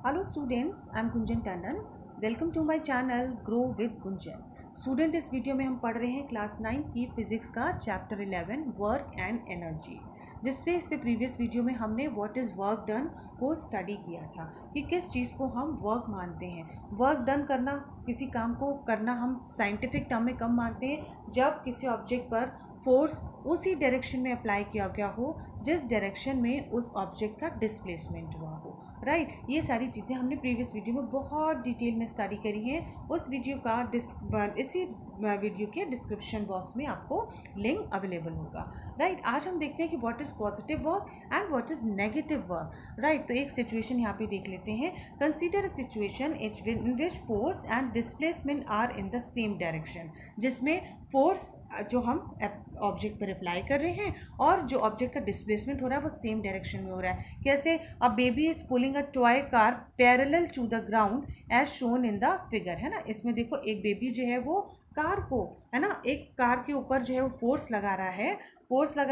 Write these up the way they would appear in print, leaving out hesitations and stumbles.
Hello students, I am Gunjan Tandon. Welcome to my channel Grow with Gunjan. Student इस video में हम पढ़ रहे हैं क्लास 9 की फिजिक्स का चैप्टर 11 वर्क एंड एनर्जी, जिससे इससे प्रीवियस वीडियो में हमने व्हाट इज़ वर्क डन को स्टडी किया था कि किस चीज़ को हम वर्क मानते हैं। वर्क डन करना, किसी काम को करना हम साइंटिफिक टर्म में कब मानते हैं, जब किसी ऑब्जेक्ट पर फोर्स उसी डायरेक्शन में अप्लाई किया गया हो जिस डायरेक्शन में उस ऑब्जेक्ट का डिस्प्लेसमेंट हुआ हो। राइट, ये सारी चीज़ें हमने प्रीवियस वीडियो में बहुत डिटेल में स्टडी करी हैं। उस वीडियो का इसी वीडियो के डिस्क्रिप्शन बॉक्स में आपको लिंक अवेलेबल होगा। राइट, आज हम देखते हैं कि what is positive work and what is negative work. Right, तो एक सिचुएशन यहाँ पे देख लेते हैं। Consider a situation in which force and displacement are in the same direction, जिसमें फोर्स जो हम ऑब्जेक्ट पर अप्लाई कर रहे हैं और जो ऑब्जेक्ट का डिस्प्लेसमेंट हो रहा है वो सेम डायरेक्शन में हो रहा है। कैसे? A baby is pulling a toy car parallel to the ground as shown in the figure, है ना। इसमें देखो एक बेबी जो है वो कार को, है ना, एक कार के ऊपर जो है वो फोर्स लगा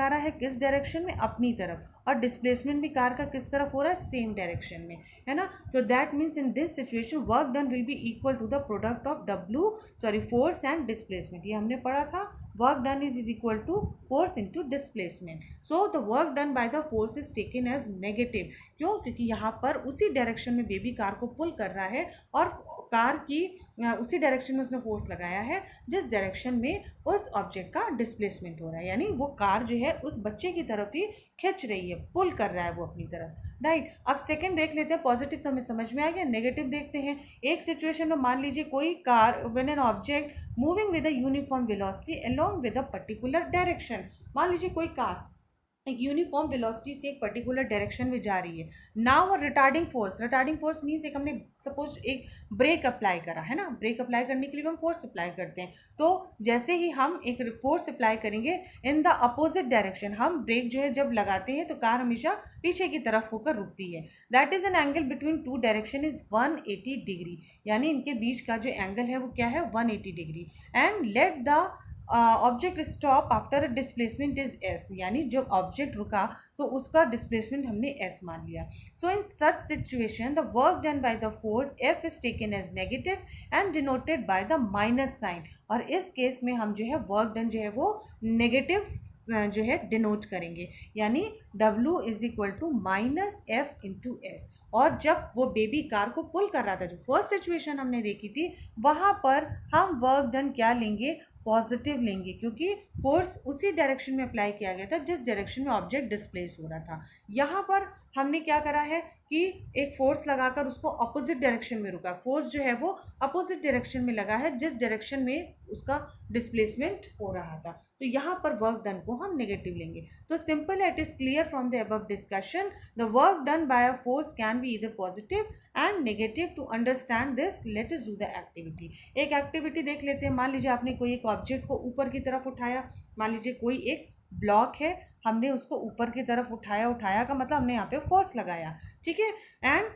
रहा है किस डायरेक्शन में? अपनी तरफ, और डिस्प्लेसमेंट भी कार का किस तरफ हो रहा है? सेम डायरेक्शन में, है ना। तो that means in this situation work done will be equal to the product of force and displacement. ये हमने पढ़ा था, work done is equal to force into displacement. So the work done by the force is taken as negative. क्यों? क्योंकि यहाँ पर उसी direction में बेबी कार को पुल कर रहा है और कार की उसी डायरेक्शन में उसने फोर्स लगाया है जिस डायरेक्शन में उस ऑब्जेक्ट का डिस्प्लेसमेंट हो रहा है, यानी वो कार जो है उस बच्चे की तरफ ही खिंच रही है, पुल कर रहा है वो अपनी तरफ। राइट, अब सेकंड देख लेते हैं। पॉजिटिव तो हमें समझ में आ गया, नेगेटिव देखते हैं। एक सिचुएशन में मान लीजिए कोई car, when an object moving with a uniform velocity along with a particular direction. मान लीजिए कोई कार एक यूनिफॉर्म वेलोसिटी से एक पर्टिकुलर डायरेक्शन में जा रही है। नाउ रिटार्डिंग फोर्स मीन्स एक हमने सपोज एक ब्रेक अप्लाई करा, है ना। ब्रेक अप्लाई करने के लिए हम फोर्स अप्लाई करते हैं। तो जैसे ही हम एक फोर्स अप्लाई करेंगे इन द अपोजिट डायरेक्शन, हम ब्रेक जो है जब लगाते हैं तो कार हमेशा पीछे की तरफ होकर रुकती है। That is an angle between two direction is 180 degree, यानी इनके बीच का जो एंगल है वो क्या है? 180 degree. And let the object stop after displacement is S, यानी जब ऑब्जेक्ट रुका तो उसका डिस्प्लेसमेंट हमने एस मान लिया। So in such situation the work done by the force F is taken as negative and denoted by the minus sign. और इस केस में हम जो है वर्क डन जो है वो नेगेटिव जो है डिनोट करेंगे, यानी W is equal to minus F into S. और जब वो बेबी कार को पुल कर रहा था, जो फर्स्ट सिचुएशन हमने देखी थी, वहां पर हम वर्क डन क्या लेंगे? पॉजिटिव लेंगे, क्योंकि फोर्स उसी डायरेक्शन में अप्लाई किया गया था जिस डायरेक्शन में ऑब्जेक्ट डिस्प्लेस हो रहा था। यहाँ पर हमने क्या करा है कि एक फोर्स लगाकर उसको अपोजिट डायरेक्शन में रुका। फोर्स जो है वो अपोजिट डायरेक्शन में लगा है जिस डायरेक्शन में उसका डिस्प्लेसमेंट हो रहा था। तो यहाँ पर वर्क डन को हम नेगेटिव लेंगे। तो simple, it is clear from the above discussion the work done by a force can be either positive and negative. To understand this let us do the activity. एक activity देख लेते हैं। मान लीजिए आपने कोई एक ऑब्जेक्ट को ऊपर की तरफ उठाया। मान लीजिए कोई एक ब्लॉक है, हमने उसको ऊपर की तरफ उठाया का मतलब हमने यहाँ पे फोर्स लगाया, ठीक है। And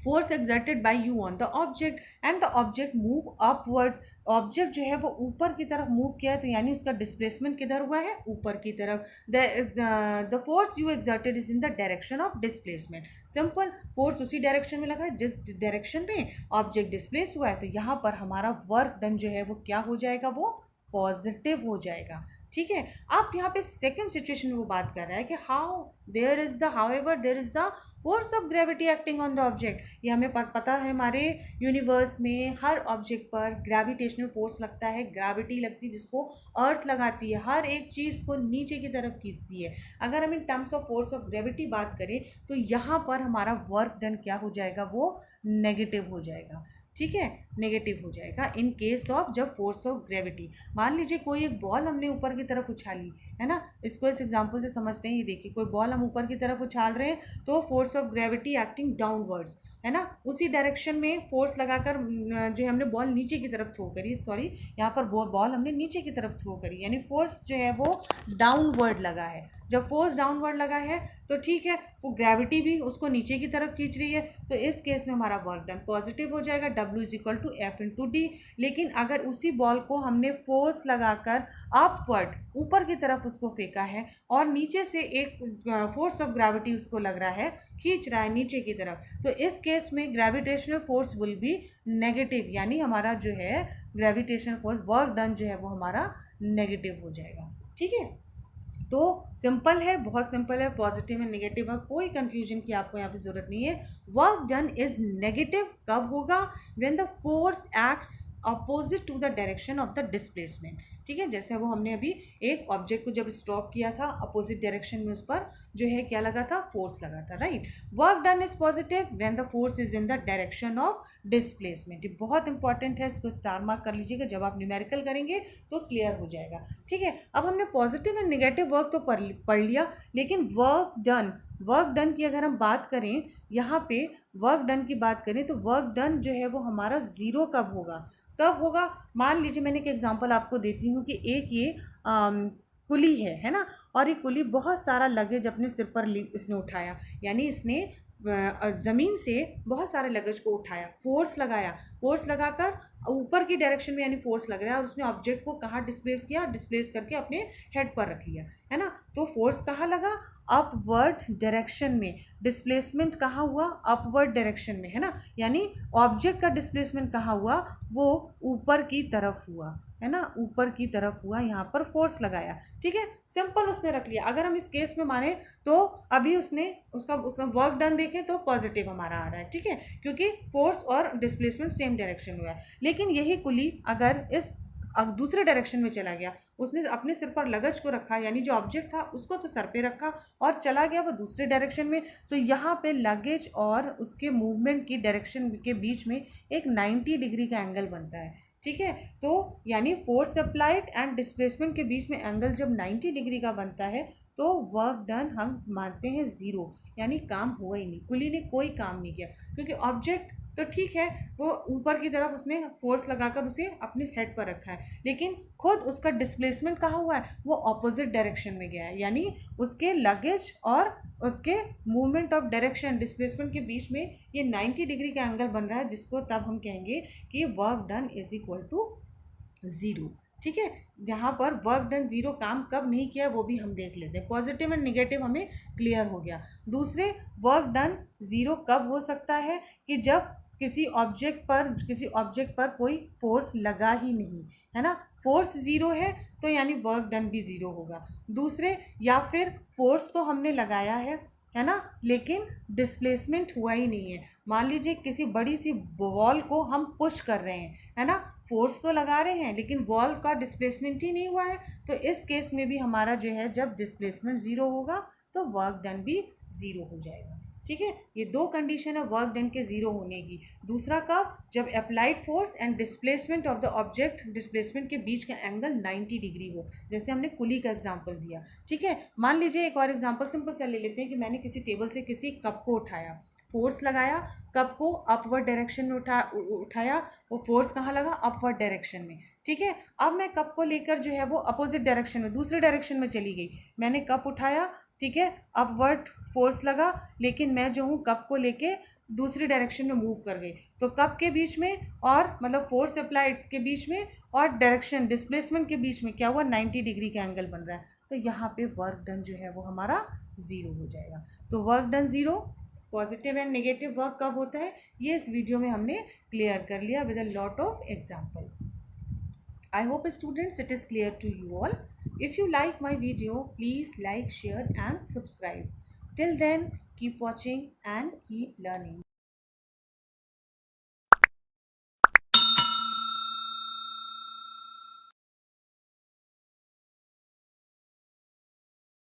force exerted by you on the object and the object move upwards. Object जो है वो ऊपर की तरफ मूव किया है, तो यानी उसका डिस्प्लेसमेंट किधर हुआ है? ऊपर की तरफ। The force you exerted is in the direction of displacement. Simple, force उसी डायरेक्शन में लगा है जिस डायरेक्शन में ऑब्जेक्ट डिस्प्लेस हुआ है। तो यहाँ पर हमारा वर्क डन जो है वो क्या हो जाएगा? वो पॉजिटिव हो जाएगा, ठीक है। आप यहाँ पे सेकंड सिचुएशन में वो बात कर रहा है कि how there is the force of gravity acting on the object. ये हमें पता है, हमारे यूनिवर्स में हर ऑब्जेक्ट पर ग्रेविटेशनल फोर्स लगता है, ग्रेविटी लगती है जिसको अर्थ लगाती है, हर एक चीज़ को नीचे की तरफ खींचती है। अगर हम in terms of force of gravity बात करें तो यहाँ पर हमारा वर्क डन क्या हो जाएगा? वो नेगेटिव हो जाएगा, ठीक है, नेगेटिव हो जाएगा इन केस ऑफ जब फोर्स ऑफ ग्रेविटी। मान लीजिए कोई एक बॉल हमने ऊपर की तरफ उछाली, है ना। इसको इस एग्जांपल से समझते हैं। ये देखिए, कोई बॉल हम ऊपर की तरफ उछाल रहे हैं तो force of gravity acting downwards, है ना। उसी डायरेक्शन में फोर्स लगाकर जो हमने बॉल नीचे की तरफ थ्रो करी, सॉरी यहाँ पर बॉल हमने नीचे की तरफ थ्रो करी, यानी फोर्स जो है वो डाउनवर्ड लगा है। जब फोर्स डाउनवर्ड लगा है तो ठीक है, वो ग्रेविटी भी उसको नीचे की तरफ खींच रही है। तो इस केस में हमारा वर्क डन पॉजिटिव हो जाएगा। W is equal to F into D. लेकिन अगर उसी बॉल को हमने फोर्स लगाकर अपवर्ड ऊपर की तरफ उसको फेंका है और नीचे से एक फोर्स ऑफ ग्रेविटी उसको लग रहा है, खींच रहा है नीचे की तरफ, तो इस केस में gravitational force will be negative, यानी हमारा जो है ग्रेविटेशनल फोर्स, वर्क डन जो है वो हमारा नेगेटिव हो जाएगा। ठीक है, तो सिंपल है, बहुत सिंपल है, पॉजिटिव एंड नेगेटिव है, कोई कंफ्यूजन की आपको यहाँ पे जरूरत नहीं है। वर्क डन इज नेगेटिव कब होगा? When the force acts opposite to the direction of the displacement. ठीक है, जैसे वो हमने अभी एक ऑब्जेक्ट को जब स्टॉप किया था, अपोजिट डायरेक्शन में उस पर जो है क्या लगा था? फोर्स लगा था, right. Work done is positive when the force is in the direction of displacement. ये बहुत इंपॉर्टेंट है, इसको स्टार मार्क कर लीजिएगा, जब आप न्यूमेरिकल करेंगे तो क्लियर हो जाएगा। ठीक है, अब हमने पॉजिटिव एंड नेगेटिव वर्क तो पढ़ लिया, लेकिन वर्क डन की अगर हम बात करें, यहाँ पे वर्क डन की बात करें, तो वर्क डन जो है वो हमारा जीरो कब होगा? मान लीजिए मैंने एक एग्जांपल आपको देती हूँ कि एक ये कुली है ना, और ये कुली बहुत सारा लगेज अपने सिर पर इसने उठाया, यानी इसने ज़मीन से बहुत सारे लगेज को उठाया, फोर्स लगाकर ऊपर की डायरेक्शन में, यानी फोर्स लग रहा है, और उसने ऑब्जेक्ट को कहाँ डिस्प्लेस करके अपने हेड पर रख लिया, है ना। तो फोर्स कहाँ लगा? अपवर्ड डायरेक्शन में। डिस्प्लेसमेंट कहाँ हुआ? अपवर्ड डायरेक्शन में, है ना। यानी ऑब्जेक्ट का डिस्प्लेसमेंट कहाँ हुआ? वो ऊपर की तरफ हुआ, है ना, ऊपर की तरफ हुआ, यहाँ पर फोर्स लगाया। ठीक है, सिंपल उसने रख लिया। अगर हम इस केस में माने तो अभी उसने वर्क डन देखें तो पॉजिटिव हमारा आ रहा है, ठीक है, क्योंकि फोर्स और डिस्प्लेसमेंट सेम डायरेक्शन में है। लेकिन यही कुली अगर इस दूसरे डायरेक्शन में चला गया, उसने अपने सिर पर लगेज को रखा, यानी जो ऑब्जेक्ट था उसको तो सर पे रखा और चला गया वो दूसरे डायरेक्शन में, तो यहाँ पे लगेज और उसके मूवमेंट की डायरेक्शन के बीच में एक 90 डिग्री का एंगल बनता है। ठीक है, तो यानी फोर्स अप्लाइड एंड डिस्प्लेसमेंट के बीच में एंगल जब 90 डिग्री का बनता है तो वर्क डन हम मानते हैं जीरो, यानी काम हुआ ही नहीं, कुली ने कोई काम नहीं किया, क्योंकि ऑब्जेक्ट तो ठीक है वो ऊपर की तरफ उसने फोर्स लगाकर उसे अपने हेड पर रखा है, लेकिन खुद उसका डिस्प्लेसमेंट कहाँ हुआ है? वो ऑपोजिट डायरेक्शन में गया है, यानी उसके लगेज और उसके मूवमेंट ऑफ डायरेक्शन डिस्प्लेसमेंट के बीच में ये 90 डिग्री का एंगल बन रहा है, जिसको तब हम कहेंगे कि work done is equal to zero. ठीक है, यहाँ पर वर्क डन जीरो, काम कब नहीं किया वो भी हम देख लेते हैं। पॉजिटिव एंड नेगेटिव हमें क्लियर हो गया। दूसरे, वर्क डन जीरो कब हो सकता है? कि जब किसी ऑब्जेक्ट पर कोई फोर्स लगा ही नहीं, है ना, फोर्स जीरो है तो यानी वर्क डन भी जीरो होगा। दूसरे, या फिर फोर्स तो हमने लगाया है ना, लेकिन डिस्प्लेसमेंट हुआ ही नहीं है। मान लीजिए किसी बड़ी सी वॉल को हम पुश कर रहे हैं, है ना, फोर्स तो लगा रहे हैं लेकिन वॉल का डिस्प्लेसमेंट ही नहीं हुआ है, तो इस केस में भी हमारा जो है जब डिस्प्लेसमेंट जीरो होगा तो वर्क डन भी जीरो हो जाएगा। ठीक है, ये दो कंडीशन है वर्क डन के जीरो होने की। दूसरा कब? जब applied force and displacement of the object displacement के बीच का एंगल 90 डिग्री हो, जैसे हमने कुली का एग्जांपल दिया। ठीक है, मान लीजिए एक और एग्जांपल सिंपल सा ले लेते हैं कि मैंने किसी टेबल से किसी कप को उठाया, फोर्स लगाया, कप को अपवर्ड डायरेक्शन में उठाया, वो फोर्स कहाँ लगा? अपवर्ड डायरेक्शन में। ठीक है, अब मैं कप को लेकर जो है वो अपोजिट डायरेक्शन में, दूसरे डायरेक्शन में चली गई, मैंने कप उठाया, ठीक है, अपवर्ड फोर्स लगा, लेकिन मैं जो हूँ कप को लेके दूसरी डायरेक्शन में मूव कर गई, तो कप के बीच में और मतलब फोर्स अप्लाइड के बीच में और डायरेक्शन डिस्प्लेसमेंट के बीच में क्या हुआ? 90 डिग्री का एंगल बन रहा है, तो यहाँ पे वर्क डन जो है वो हमारा जीरो हो जाएगा। तो work done zero, positive and negative work कब होता है, ये इस वीडियो में हमने क्लियर कर लिया with a lot of example. I hope students it is clear to you all. If you like my video, please like, share and subscribe. Till then, keep watching and keep learning.